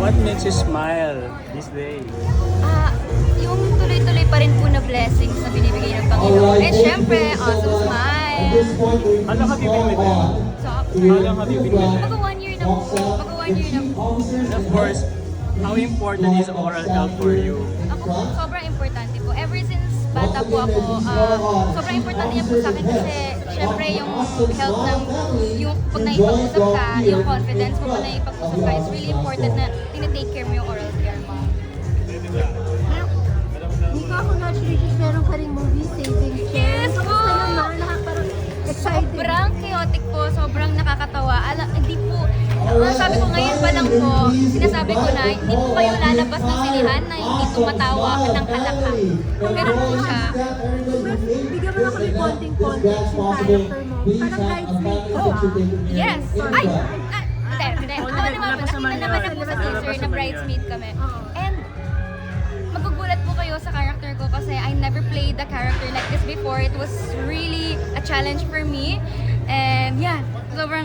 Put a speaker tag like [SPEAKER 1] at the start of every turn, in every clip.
[SPEAKER 1] What makes you smile these days?
[SPEAKER 2] Yung tuloy-tuloy pa rin po na blessings na binibigay ng Panginoon. And syempre, awesome smile.
[SPEAKER 1] How long have you been with them?
[SPEAKER 2] So,
[SPEAKER 1] How long have you been with them?
[SPEAKER 2] mag 1 year na po. Mag 1 year na po.
[SPEAKER 1] And of course, how important is oral health for you?
[SPEAKER 2] Ako po, sobrang importante po. Ever since bata po ako, sobrang importante niya po sa akin kasi syempre yung health ng, yung pag naipag-usap ka, yung confidence mo pag naipag-usap ka, it's really important na tinitake care mo yung oral care mo.
[SPEAKER 3] Nico, congratulations, meron ka ring movie, Saving
[SPEAKER 2] Yes
[SPEAKER 3] Chance.
[SPEAKER 2] po!
[SPEAKER 3] Kamusta naman? Parang excited.
[SPEAKER 2] Sobrang chaotic po, sobrang nakakatawa. Hindi po, sabi ko ngayon pa lang po, sinasabi ko na, hindi po kayo lalabas ng sinihan na hindi tumatawa ka ng halaka. Pero po siya.
[SPEAKER 3] Bigyan mo lang kami konting context yung character mo. Parang bridesmaid ka ba?
[SPEAKER 2] Yes! Ay! Hindi. Oo naman, nakita naman na po sa teaser na bridesmaid kami. And, magugulat po kayo sa character ko kasi I never played the character like this before. It was really a challenge for me. And yeah, sobrang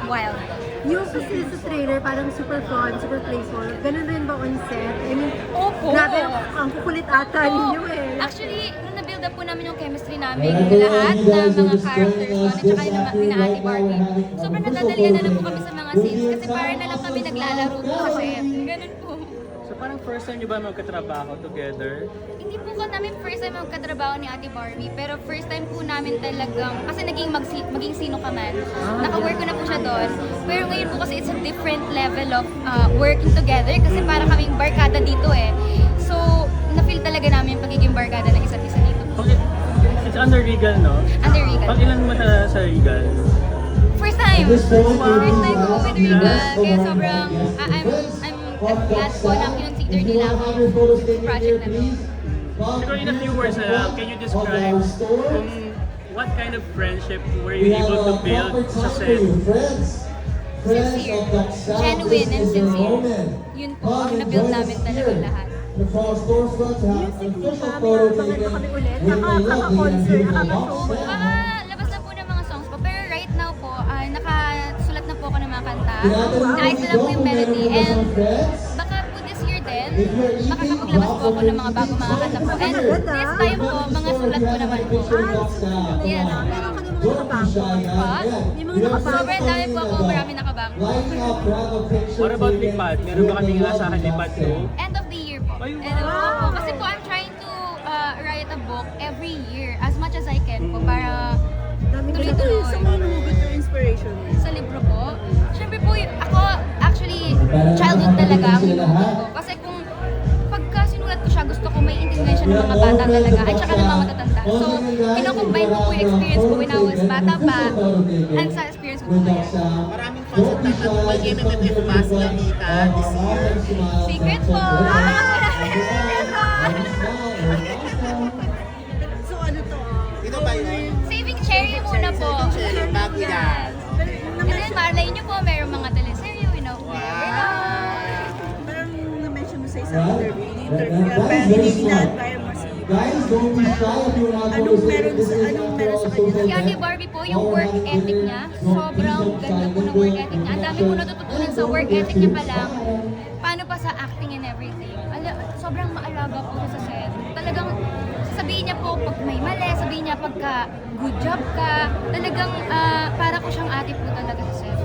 [SPEAKER 2] wild.
[SPEAKER 3] Yung kasi sa trailer, parang super fun, super playful. Ganun rin ba on set? I mean,
[SPEAKER 2] Opo!
[SPEAKER 3] grabe, ang kukulit ata ninyo eh.
[SPEAKER 2] Actually, nung na-build up po namin yung chemistry namin, lahat ng mga characters ko, at saka yung mga Ate Barbie, sobrang nadadalian na lang po kami sa mga scenes kasi parang na lang kami naglalaro po kasi. Ganun po.
[SPEAKER 1] So parang first time niyo ba magkatrabaho together?
[SPEAKER 2] Hindi po ko namin first time magkatrabaho ni Ate Barbie, pero first time po namin talagang, kasi maging sino ka man, naka-work ko na po siya doon. Pero ngayon po kasi it's a different level of working together kasi para kaming barkada dito eh. So, na-feel talaga namin yung pagiging barkada ng isa't isa dito.
[SPEAKER 1] Okay. It's under Regal, no?
[SPEAKER 2] Under Regal.
[SPEAKER 1] Pag ilan mo na sa Regal?
[SPEAKER 2] First time! First time po with Regal. Kaya sobrang, I'm glad po na kinonsider nila ako sa project na to.
[SPEAKER 1] Siguro in a few words, can you describe what kind of friendship were you able to build sa set?
[SPEAKER 2] Sincere. Genuine and sincere. Yun po ang na-build namin talaga lahat.
[SPEAKER 3] Music ni Mami, maganda kami ulit. Nakaka-concert, nakaka-show.
[SPEAKER 2] Baka labas na po ng mga songs po. Pero right now po, nakasulat na po ako ng mga kanta. Naayos na lang po yung melody. And baka po this year din, makakapaglabas po ako ng mga bagong mga kanta po. And this time po, mga sulat po naman po. Yes.
[SPEAKER 3] Meron ka ng mga nakabangko.
[SPEAKER 2] Pa?
[SPEAKER 3] May mga nakabangko.
[SPEAKER 2] Sobrang dami po ako, marami nakabang.
[SPEAKER 1] What about lipad? Meron ba kaming asahan lipad too?
[SPEAKER 2] End of the year po.
[SPEAKER 1] Ay,
[SPEAKER 2] End of the year po. Kasi po, I'm trying to write a book every year as much as I can po para tuloy-tuloy.
[SPEAKER 3] Saan mo namugot yung inspiration mo?
[SPEAKER 2] Sa libro po. Siyempre po, ako actually childhood talaga ang inuugot ko. Kasi kung pagka sinulat ko siya, gusto ko may intindihan siya ng mga bata talaga at saka ng mga matatanda. So, kinocombine ko po yung experience ko when I was bata pa and sa experience ko po ngayon.
[SPEAKER 4] Maraming fans at tatanong, may MMFF ba sila Mika this year?
[SPEAKER 2] Secret po!
[SPEAKER 3] So ano to?
[SPEAKER 4] Ito ba yun?
[SPEAKER 2] Saving Cherry muna po.
[SPEAKER 4] Cherry, bago yan.
[SPEAKER 2] And then, malay niyo po, mayroong mga teleserye, you know.
[SPEAKER 3] Parang na-mention mo sa isang interview, parang ina-admire mo si anong meron sa kanya?
[SPEAKER 2] Si Ate Barbie po, yung work ethic niya, sobrang ganda po ng work ethic niya. Ang dami po natututunan sa work ethic niya pa lang. Paano pa sa acting and everything. Sobrang maalaga po siya sa set. Talagang sabihin niya po pag may mali, sabihin niya pagka good job ka. Talagang para ko siyang ate po talaga sa set.